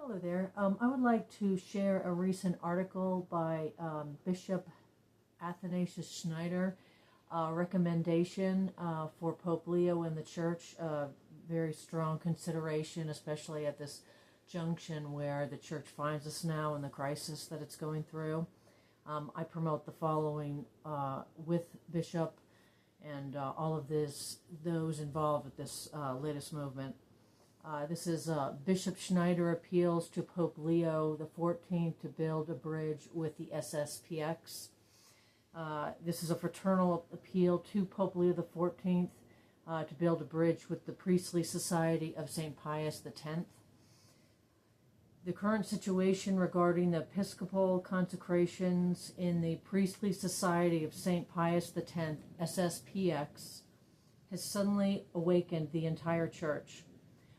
Hello there. I would like to share a recent article by Bishop Athanasius Schneider, recommendation for Pope Leo in the Church. Very strong consideration, especially at this junction where the Church finds us now in the crisis that it's going through. I promote the following with Bishop and all of those involved with this latest movement. This is Bishop Schneider appeals to Pope Leo XIV to build a bridge with the SSPX. This is a fraternal appeal to Pope Leo XIV to build a bridge with the Priestly Society of St. Pius X. The current situation regarding the episcopal consecrations in the Priestly Society of St. Pius X, SSPX, has suddenly awakened the entire Church.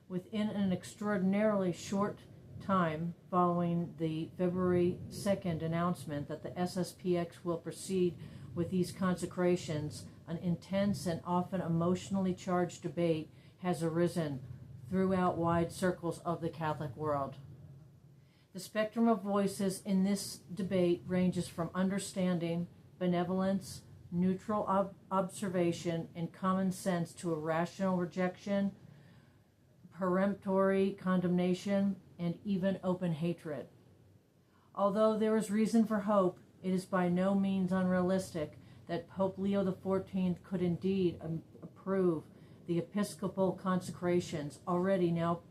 Within an extraordinarily short time following the February 2nd announcement that the SSPX will proceed with these consecrations, an intense and often emotionally charged debate has arisen throughout wide circles of the Catholic world. The spectrum of voices in this debate ranges from understanding, benevolence, neutral observation, and common sense to a rational rejection, peremptory condemnation, and even open hatred. Although there is reason for hope, it is by no means unrealistic that Pope Leo XIV could indeed approve the episcopal consecrations. Already now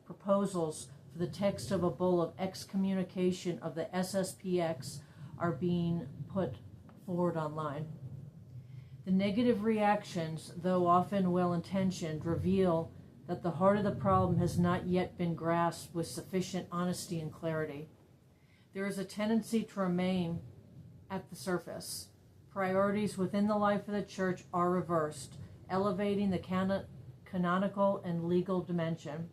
proposals for the text of a bull of excommunication of the SSPX are being put forward online. The negative reactions, though often well-intentioned, reveal that the heart of the problem has not yet been grasped with sufficient honesty and clarity. There is a tendency to remain at the surface. Priorities within the life of the Church are reversed, elevating the canonical and legal dimension.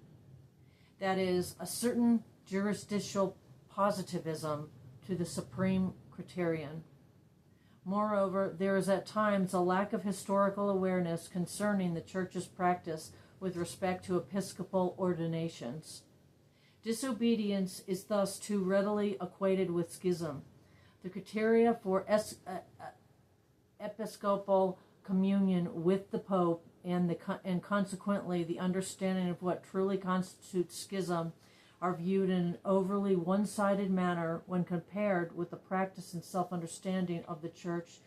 That is, a certain jurisdictional positivism to the supreme criterion. Moreover, there is at times a lack of historical awareness concerning the Church's practice with respect to episcopal ordinations. Disobedience is thus too readily equated with schism. The criteria for episcopal communion with the Pope and consequently the understanding of what truly constitutes schism are viewed in an overly one-sided manner when compared with the practice and self-understanding of the Church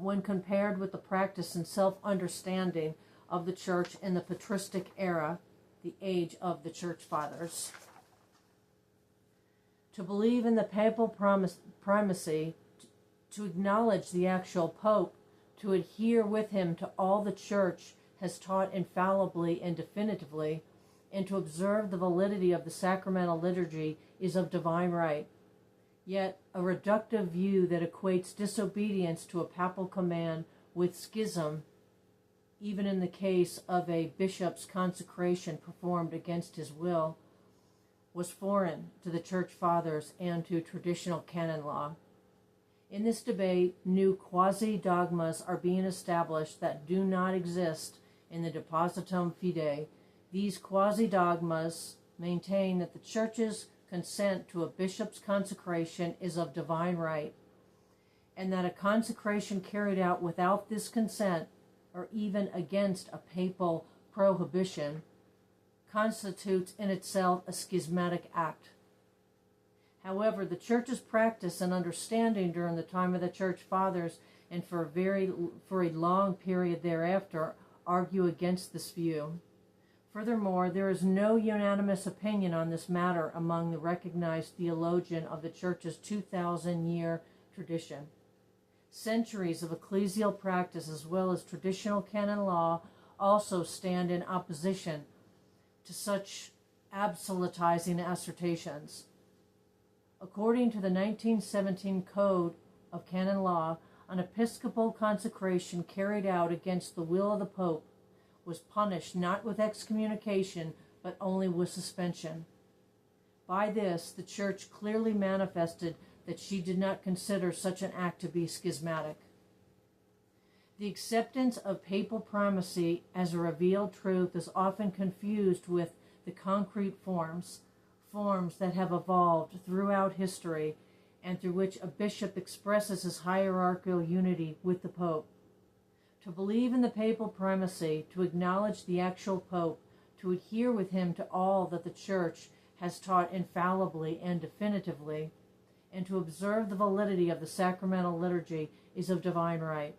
when compared with the practice and self-understanding of the Church in the patristic era, the age of the Church Fathers. To believe in the papal primacy, to acknowledge the actual Pope, to adhere with him to all the Church has taught infallibly and definitively, and to observe the validity of the sacramental liturgy is of divine right. Yet a reductive view that equates disobedience to a papal command with schism, even in the case of a bishop's consecration performed against his will, was foreign to the Church Fathers and to traditional canon law. In this debate, new quasi-dogmas are being established that do not exist in the Depositum Fidei. These quasi-dogmas maintain that the Church's consent to a bishop's consecration is of divine right, and that a consecration carried out without this consent, or even against a papal prohibition, constitutes in itself a schismatic act. However, the Church's practice and understanding during the time of the Church Fathers and for a long period thereafter argue against this view. Furthermore, there is no unanimous opinion on this matter among the recognized theologians of the Church's 2,000-year tradition. Centuries of ecclesial practice as well as traditional canon law also stand in opposition to such absolutizing assertions. According to the 1917 Code of Canon Law, an episcopal consecration carried out against the will of the Pope was punished not with excommunication, but only with suspension. By this, the Church clearly manifested that she did not consider such an act to be schismatic. The acceptance of papal primacy as a revealed truth is often confused with the concrete forms that have evolved throughout history and through which a bishop expresses his hierarchical unity with the Pope. To believe in the papal primacy, to acknowledge the actual Pope, to adhere with him to all that the Church has taught infallibly and definitively, and to observe the validity of the sacramental liturgy is of divine right.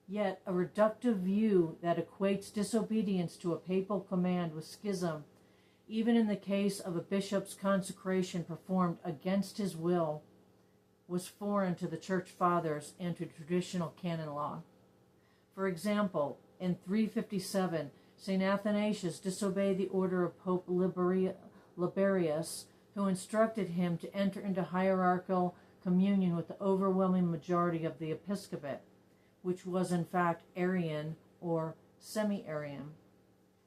Yet a reductive view that equates disobedience to a papal command with schism, even in the case of a bishop's consecration performed against his will, was foreign to the Church Fathers and to traditional canon law. For example, in 357, St. Athanasius disobeyed the order of Pope Liberius, who instructed him to enter into hierarchical communion with the overwhelming majority of the episcopate, which was in fact Arian or semi-Arian.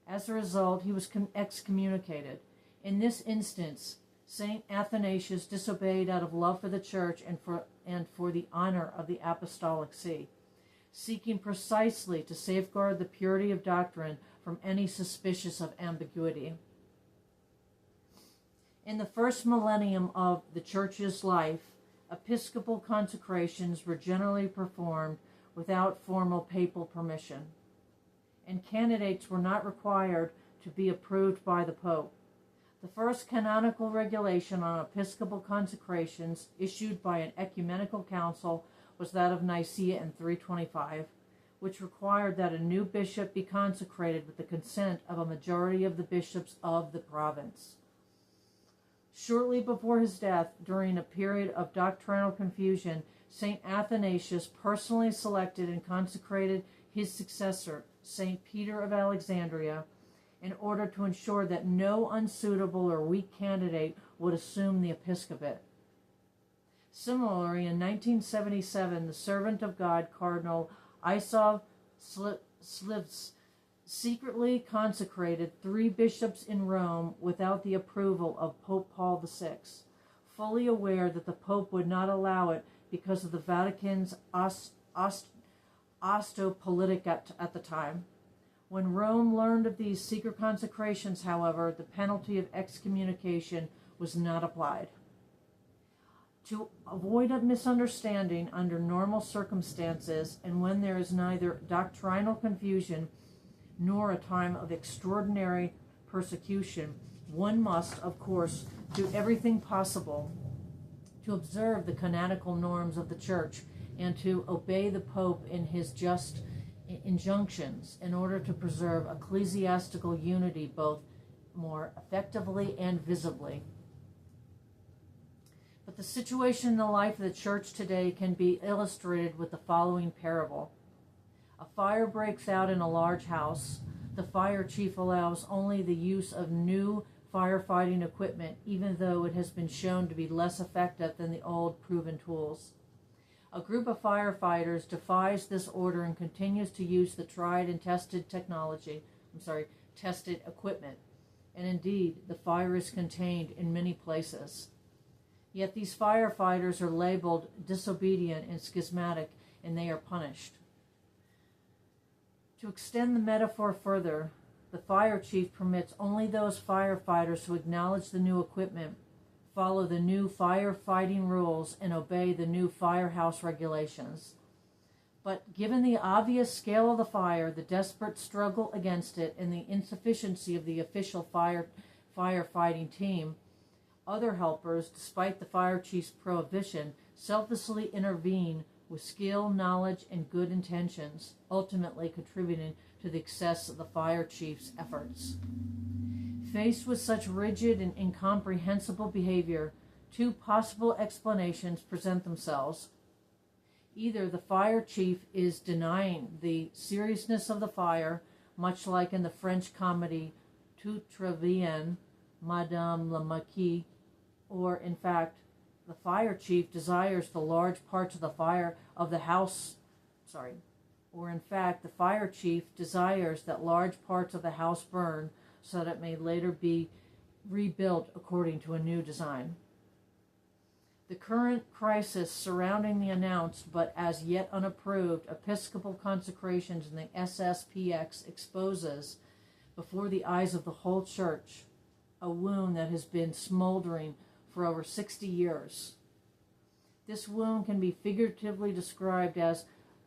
As a result, he was excommunicated. In this instance, St. Athanasius disobeyed out of love for the Church and for the honor of the Apostolic See, seeking precisely to safeguard the purity of doctrine from any suspicion of ambiguity. In the first millennium of the Church's life, episcopal consecrations were generally performed without formal papal permission, and candidates were not required to be approved by the Pope. The first canonical regulation on episcopal consecrations issued by an ecumenical council was that of Nicaea in 325, which required that a new bishop be consecrated with the consent of a majority of the bishops of the province. Shortly before his death, during a period of doctrinal confusion, St. Athanasius personally selected and consecrated his successor, St. Peter of Alexandria, in order to ensure that no unsuitable or weak candidate would assume the episcopate. Similarly, in 1977, the servant of God, Cardinal Isov Slivs, secretly consecrated 3 bishops in Rome without the approval of Pope Paul VI, fully aware that the Pope would not allow it because of the Vatican's ostopolitic at the time. When Rome learned of these secret consecrations, however, the penalty of excommunication was not applied. To avoid a misunderstanding under normal circumstances and when there is neither doctrinal confusion nor a time of extraordinary persecution, one must, of course, do everything possible to observe the canonical norms of the Church and to obey the Pope in his just injunctions in order to preserve ecclesiastical unity both more effectively and visibly. But the situation in the life of the Church today can be illustrated with the following parable. A fire breaks out in a large house. The fire chief allows only the use of new firefighting equipment, even though it has been shown to be less effective than the old proven tools. A group of firefighters defies this order and continues to use the tried and tested tested equipment. And indeed, the fire is contained in many places. Yet these firefighters are labeled disobedient and schismatic, and they are punished. To extend the metaphor further, the fire chief permits only those firefighters who acknowledge the new equipment, follow the new firefighting rules, and obey the new firehouse regulations. But given the obvious scale of the fire, the desperate struggle against it, and the insufficiency of the official firefighting team, other helpers, despite the fire chief's prohibition, selflessly intervene with skill, knowledge, and good intentions, ultimately contributing to the success of the fire chief's efforts. Faced with such rigid and incomprehensible behavior, 2 possible explanations present themselves. Either the fire chief is denying the seriousness of the fire, much like in the French comedy Tout Travaillant, Madame la Marquise, or in fact, the fire chief desires the large parts of the fire chief desires that large parts of the house burn so that it may later be rebuilt according to a new design. The current crisis surrounding the announced but as yet unapproved episcopal consecrations in the SSPX exposes, before the eyes of the whole church, a wound that has been smoldering for over 60 years. This wound can be figuratively described as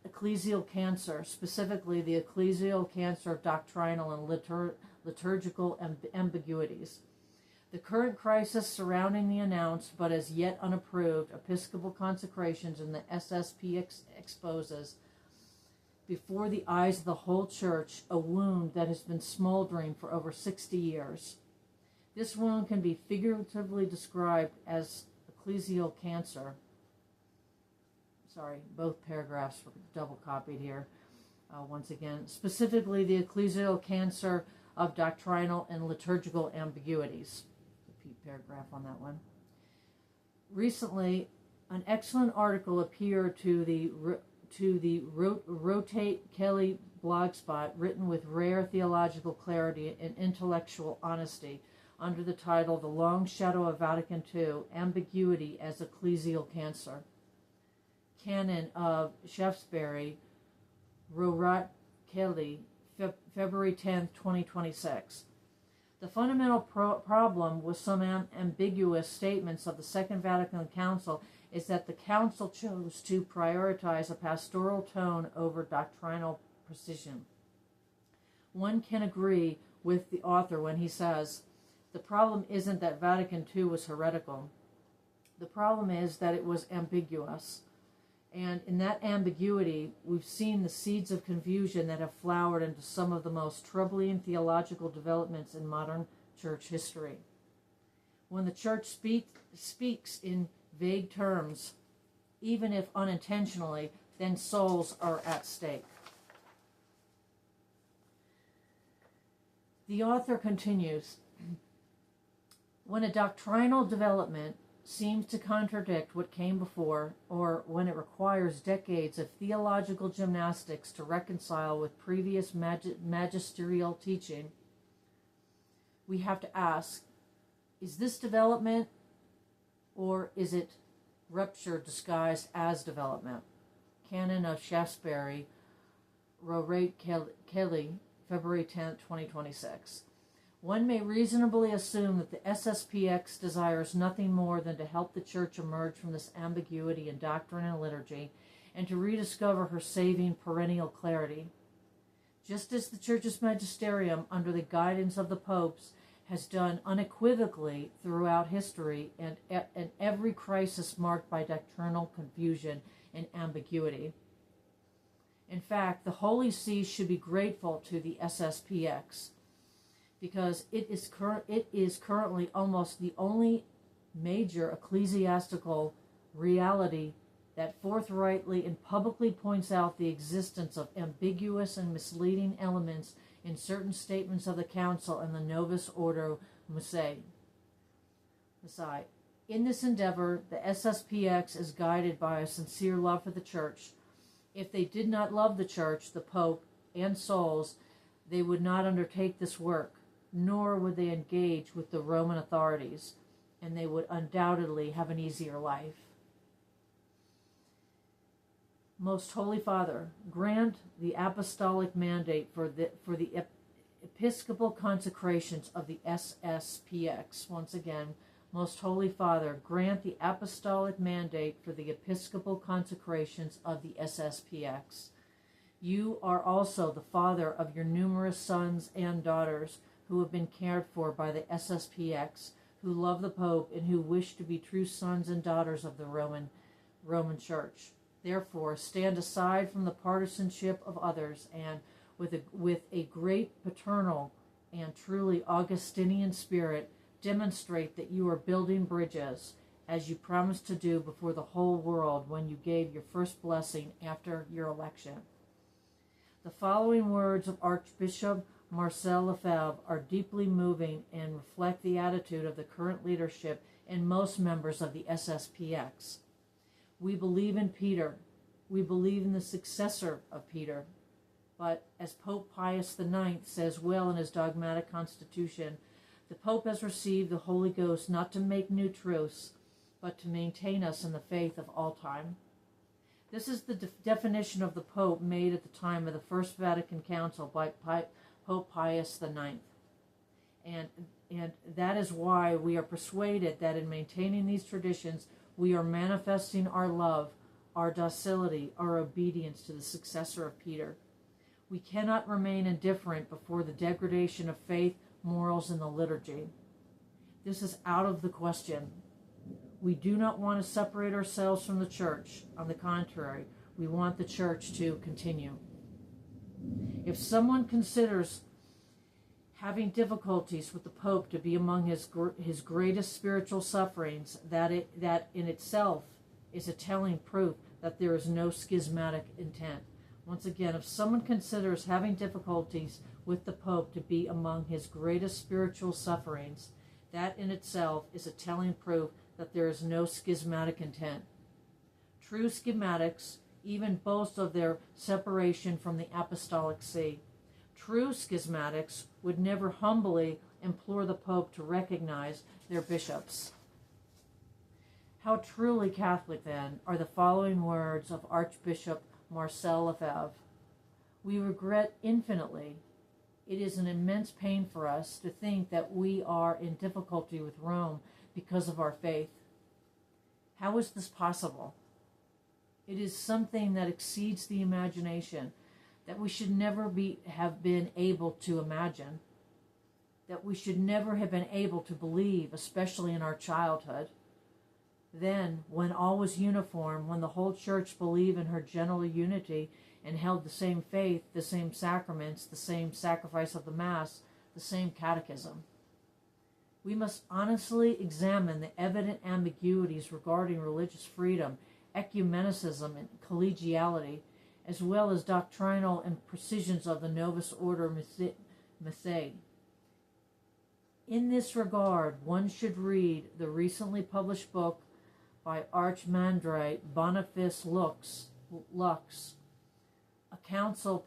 ecclesial cancer, specifically the ecclesial cancer of doctrinal and liturgical ambiguities. The current crisis surrounding the announced but as yet unapproved episcopal consecrations in the SSPX exposes, before the eyes of the whole church, a wound that has been smoldering for over 60 years. This wound can be figuratively described as ecclesial cancer. Sorry, both paragraphs were double copied here. Once again, specifically the ecclesial cancer of doctrinal and liturgical ambiguities. Repeat paragraph on that one. Recently, an excellent article appeared to the Rotate Kelly blogspot, written with rare theological clarity and intellectual honesty, under the title "The Long Shadow of Vatican II: Ambiguity as Ecclesial Cancer." Canon of Shaftesbury, Rorat Kelly, February 10, 2026. The fundamental problem with some ambiguous statements of the Second Vatican Council is that the Council chose to prioritize a pastoral tone over doctrinal precision. One can agree with the author when he says, the problem isn't that Vatican II was heretical. The problem is that it was ambiguous. And in that ambiguity, we've seen the seeds of confusion that have flowered into some of the most troubling theological developments in modern church history. When the church speaks in vague terms, even if unintentionally, then souls are at stake. The author continues, when a doctrinal development seems to contradict what came before, or when it requires decades of theological gymnastics to reconcile with previous magisterial teaching, we have to ask, is this development, or is it rupture disguised as development? Canon of Shaftesbury, Rorat Kelly, February 10, 2026. One may reasonably assume that the SSPX desires nothing more than to help the Church emerge from this ambiguity in doctrine and liturgy, and to rediscover her saving perennial clarity. Just as the Church's magisterium, under the guidance of the popes, has done unequivocally throughout history and every crisis marked by doctrinal confusion and ambiguity. In fact, the Holy See should be grateful to the SSPX, because it is currently almost the only major ecclesiastical reality that forthrightly and publicly points out the existence of ambiguous and misleading elements in certain statements of the Council and the Novus Ordo Musae. In this endeavor, the SSPX is guided by a sincere love for the Church. If they did not love the Church, the Pope, and souls, they would not undertake this work, nor would they engage with the Roman authorities, and they would undoubtedly have an easier life. Most Holy Father, grant the apostolic mandate for the episcopal consecrations of the SSPX. Once again, Most Holy Father, grant the apostolic mandate for the episcopal consecrations of the SSPX. You are also the father of your numerous sons and daughters who have been cared for by the SSPX, who love the Pope and who wish to be true sons and daughters of the Roman Church. Therefore, stand aside from the partisanship of others and, with a great paternal and truly Augustinian spirit, demonstrate that you are building bridges, as you promised to do before the whole world when you gave your first blessing after your election. The following words of Archbishop Marcel Lefebvre are deeply moving and reflect the attitude of the current leadership and most members of the SSPX. We believe in Peter. We believe in the successor of Peter. But as Pope Pius IX says well in his dogmatic constitution, the Pope has received the Holy Ghost not to make new truths, but to maintain us in the faith of all time. This is the definition of the Pope made at the time of the First Vatican Council by Pope Pius IX. And that is why we are persuaded that in maintaining these traditions, we are manifesting our love, our docility, our obedience to the successor of Peter. We cannot remain indifferent before the degradation of faith, morals, and the liturgy. This is out of the question. We do not want to separate ourselves from the church. On the contrary, we want the church to continue. If someone considers having difficulties with the Pope to be among his greatest spiritual sufferings, that in itself is a telling proof that there is no schismatic intent. Once again, if someone considers having difficulties with the Pope to be among his greatest spiritual sufferings, that in itself is a telling proof that there is no schismatic intent. True schismatics even boast of their separation from the apostolic see. True schismatics would never humbly implore the Pope to recognize their bishops. How truly Catholic, then, are the following words of Archbishop Marcel Lefebvre. We regret infinitely. It is an immense pain for us to think that we are in difficulty with Rome because of our faith. How is this possible? It is something that exceeds the imagination, that we should never have been able to imagine, that we should never have been able to believe, especially in our childhood. Then, when all was uniform, when the whole church believed in her general unity and held the same faith, the same sacraments, the same sacrifice of the Mass, the same catechism. We must honestly examine the evident ambiguities regarding religious freedom, ecumenicism, and collegiality, as well as doctrinal imprecisions of the Novus Ordo Missae. In this regard, one should read the recently published book by Archimandrite Boniface Lux, a council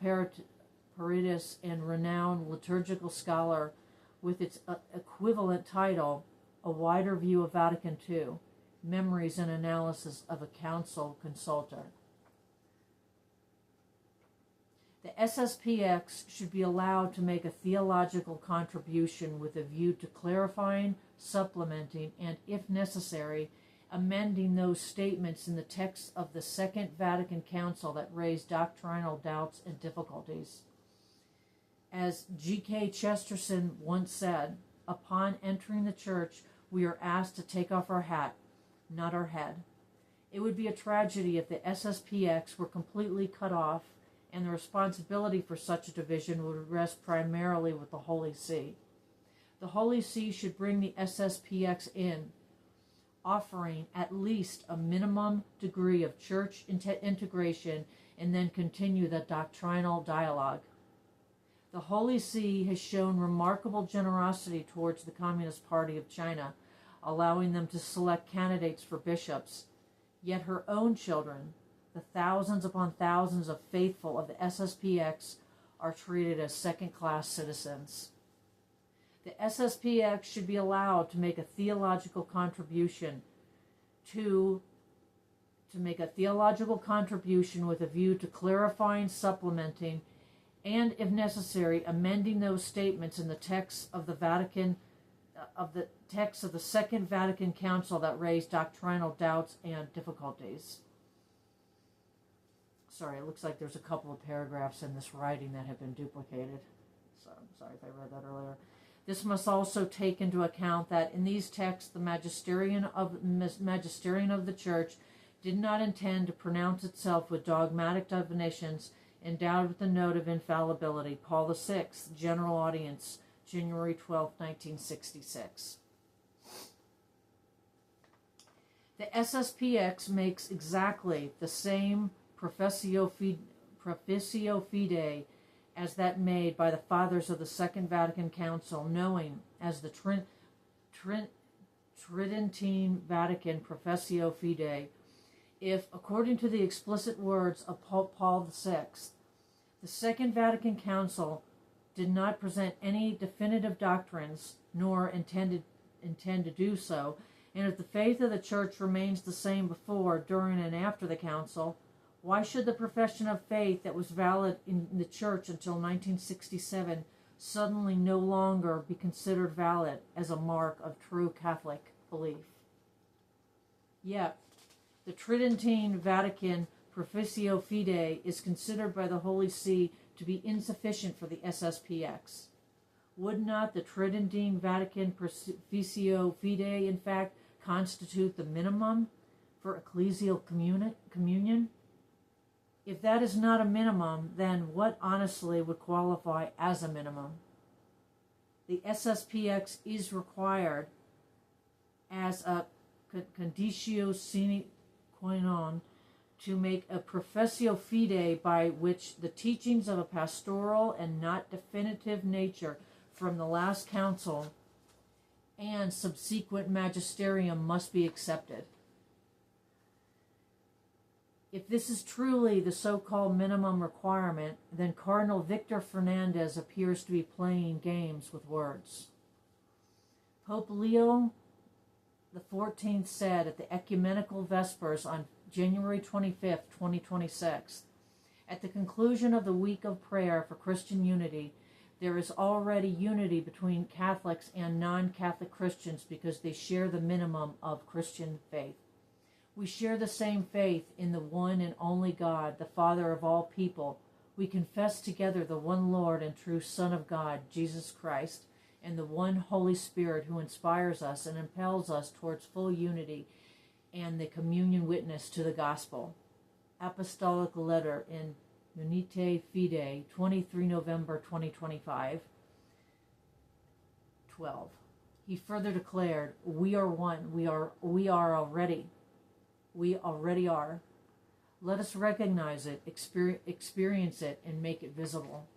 peritus and renowned liturgical scholar, with its equivalent title, A Wider View of Vatican II, Memories and Analysis of a Council Consultor. The SSPX should be allowed to make a theological contribution with a view to clarifying, supplementing, and, if necessary, amending those statements in the text of the Second Vatican Council that raised doctrinal doubts and difficulties. As G.K. Chesterton once said, upon entering the church, we are asked to take off our hat, not our head. It would be a tragedy if the SSPX were completely cut off, and the responsibility for such a division would rest primarily with the Holy See. The Holy See should bring the SSPX in, offering at least a minimum degree of church integration, and then continue the doctrinal dialogue. The Holy See has shown remarkable generosity towards the Communist Party of China, allowing them to select candidates for bishops. Yet her own children, the thousands upon thousands of faithful of the SSPX, are treated as second-class citizens. The SSPX should be allowed to make a theological contribution with a view to clarifying, supplementing, and, if necessary, amending those statements in the text of the Second Vatican Council that raised doctrinal doubts and difficulties. Sorry, it looks like there's a couple of paragraphs in this writing that have been duplicated. So I'm sorry if I read that earlier. This must also take into account that in these texts, the magisterium of the Church did not intend to pronounce itself with dogmatic definitions endowed with the note of infallibility. Paul VI, General Audience, January 12, 1966. The SSPX makes exactly the same professio fide as that made by the Fathers of the Second Vatican Council, knowing as the Tridentine Vatican professio fide, if, according to the explicit words of Pope Paul VI, the Second Vatican Council did not present any definitive doctrines, nor intend to do so, And if the faith of the Church remains the same before, during, and after the Council, why should the profession of faith that was valid in the Church until 1967 suddenly no longer be considered valid as a mark of true Catholic belief? Yet, the Tridentine Vatican Professio Fidei is considered by the Holy See to be insufficient for the SSPX. Would not the Tridentine Vatican Professio Fidei, in fact, constitute the minimum for ecclesial communion? If that is not a minimum, then what honestly would qualify as a minimum? The SSPX is required as a conditio sine qua non to make a professio fidei by which the teachings of a pastoral and not definitive nature from the last council and subsequent magisterium must be accepted. If this is truly the so-called minimum requirement, then Cardinal Victor Fernandez appears to be playing games with words. Pope Leo XIV said at the Ecumenical Vespers on January 25, 2026, at the conclusion of the week of prayer for Christian unity, there is already unity between Catholics and non-Catholic Christians because they share the minimum of Christian faith. We share the same faith in the one and only God, the Father of all people. We confess together the one Lord and true Son of God, Jesus Christ, and the one Holy Spirit who inspires us and impels us towards full unity and the communion witness to the gospel. Apostolic Letter in Unite Fidei, 23 November 2025, 12. He further declared, we are one, we already are. Let us recognize it, experience it, and make it visible.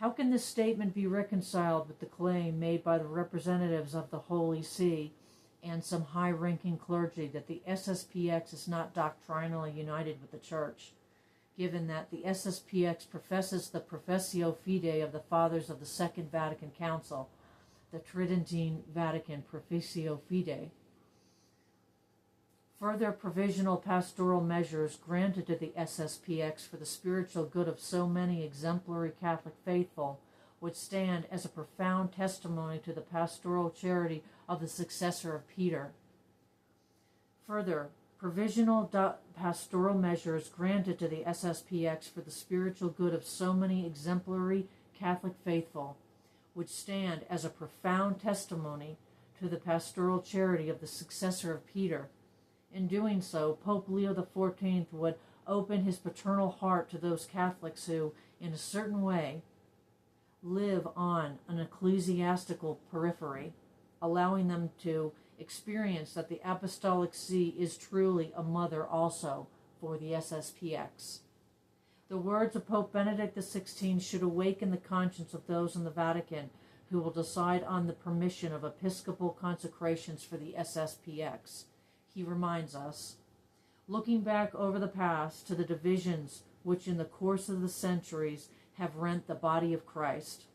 How can this statement be reconciled with the claim made by the representatives of the Holy See and some high-ranking clergy that the SSPX is not doctrinally united with the Church, given that the SSPX professes the Professio Fidei of the Fathers of the Second Vatican Council, the Tridentine Vatican Professio Fidei? Further provisional pastoral measures granted to the SSPX for the spiritual good of so many exemplary Catholic faithful would stand as a profound testimony to the pastoral charity of the successor of Peter. Further, provisional pastoral measures granted to the SSPX for the spiritual good of so many exemplary Catholic faithful would stand as a profound testimony to the pastoral charity of the successor of Peter. In doing so, Pope Leo XIV would open his paternal heart to those Catholics who, in a certain way, live on an ecclesiastical periphery, allowing them to experience that the Apostolic See is truly a mother also for the SSPX. The words of Pope Benedict XVI should awaken the conscience of those in the Vatican who will decide on the permission of episcopal consecrations for the SSPX. He reminds us, looking back over the past to the divisions which in the course of the centuries have rent the body of Christ,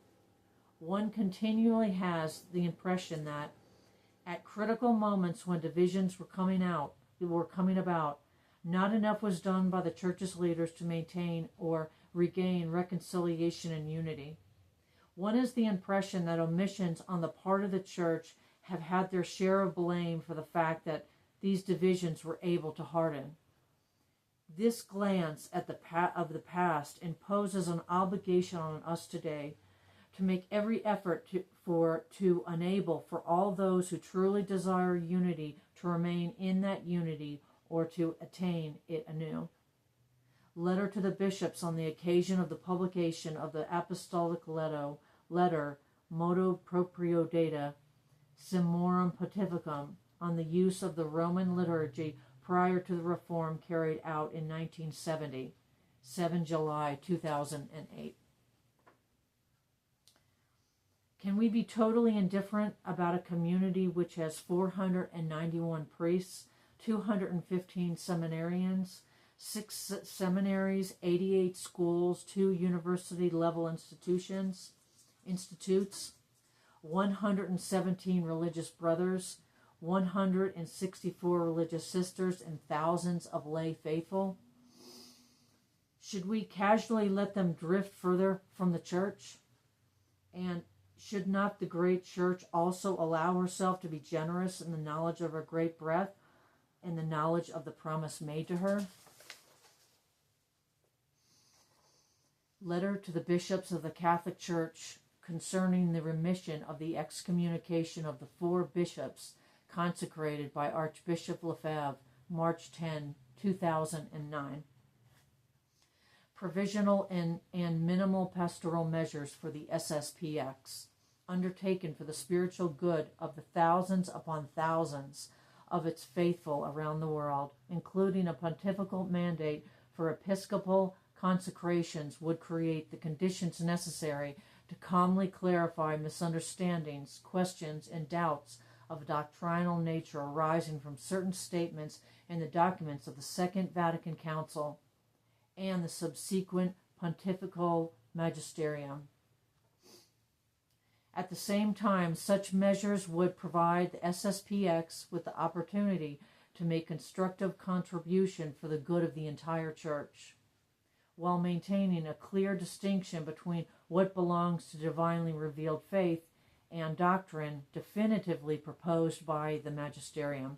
one continually has the impression that at critical moments when divisions were coming about, not enough was done by the Church's leaders to maintain or regain reconciliation and unity. One has the impression that omissions on the part of the Church have had their share of blame for the fact that these divisions were able to harden. This glance at the past imposes an obligation on us today to make every effort to enable for all those who truly desire unity to remain in that unity or to attain it anew. Letter to the bishops on the occasion of the publication of the Apostolic Letter Modo Proprio Data Summorum Pontificum on the use of the Roman liturgy prior to the reform carried out in 1970, 7 July 2008. Can we be totally indifferent about a community which has 491 priests, 215 seminarians, 6 seminaries, 88 schools, 2 university-level institutes, 117 religious brothers, 164 religious sisters, and thousands of lay faithful? Should we casually let them drift further from the church? And should not the great church also allow herself to be generous in the knowledge of her great breadth and the knowledge of the promise made to her? Letter to the bishops of the Catholic Church concerning the remission of the excommunication of the 4 bishops consecrated by Archbishop Lefebvre, March 10, 2009. Provisional and minimal pastoral measures for the SSPX, undertaken for the spiritual good of the thousands upon thousands of its faithful around the world, including a pontifical mandate for episcopal consecrations, would create the conditions necessary to calmly clarify misunderstandings, questions, and doubts of a doctrinal nature arising from certain statements in the documents of the Second Vatican Council and the subsequent pontifical magisterium. At the same time, such measures would provide the SSPX with the opportunity to make constructive contribution for the good of the entire Church, while maintaining a clear distinction between what belongs to divinely revealed faith and doctrine definitively proposed by the magisterium,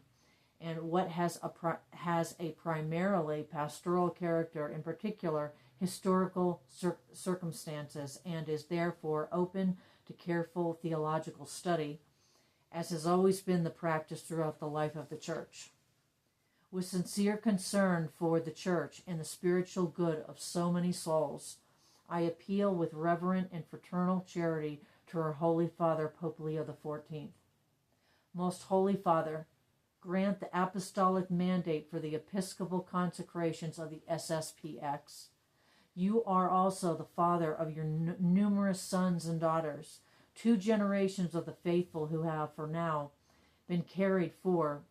and what has a primarily pastoral character, in particular historical circumstances, and is therefore open to careful theological study, as has always been the practice throughout the life of the Church. With sincere concern for the Church and the spiritual good of so many souls, I appeal with reverent and fraternal charity to our Holy Father, Pope Leo XIV. Most Holy Father, grant the apostolic mandate for the episcopal consecrations of the SSPX. You are also the father of your numerous sons and daughters, 2 generations of the faithful who have, for now, been cared for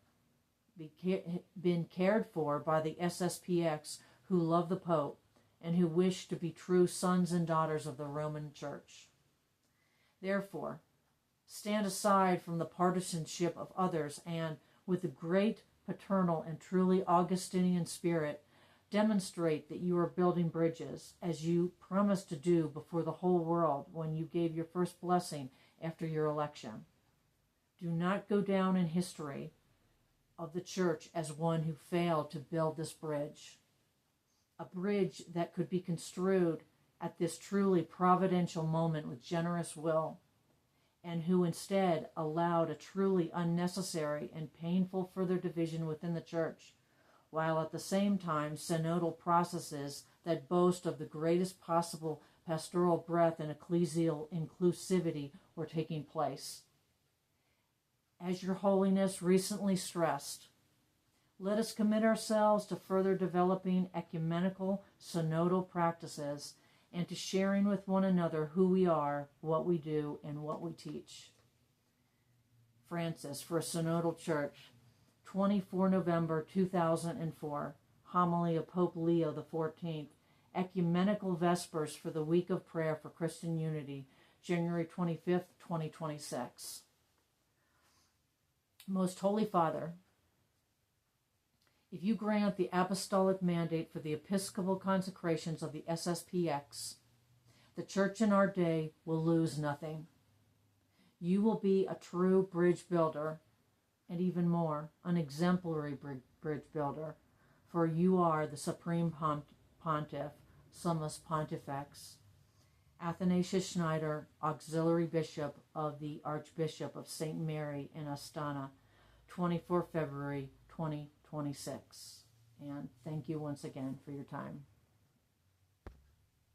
by the SSPX, who love the Pope and who wish to be true sons and daughters of the Roman Church. Therefore, stand aside from the partisanship of others and, with a great paternal and truly Augustinian spirit, demonstrate that you are building bridges, as you promised to do before the whole world when you gave your first blessing after your election. Do not go down in history of the Church as one who failed to build this bridge, a bridge that could be construed at this truly providential moment with generous will, and who instead allowed a truly unnecessary and painful further division within the Church, while at the same time synodal processes that boast of the greatest possible pastoral breadth and ecclesial inclusivity were taking place. As Your Holiness recently stressed, let us commit ourselves to further developing ecumenical synodal practices and to sharing with one another who we are, what we do, and what we teach. Francis, for a Synodal Church, 24 November 2004, Homily of Pope Leo XIV, Ecumenical Vespers for the Week of Prayer for Christian Unity, January 25th, 2026. Most Holy Father, if you grant the apostolic mandate for the episcopal consecrations of the SSPX, the Church in our day will lose nothing. You will be a true bridge builder, and even more, an exemplary bridge builder, for you are the Supreme Pontiff, Summus Pontifex, Athanasius Schneider, Auxiliary Bishop of the Archbishop of St. Mary in Astana, 24 February 2026. And thank you once again for your time.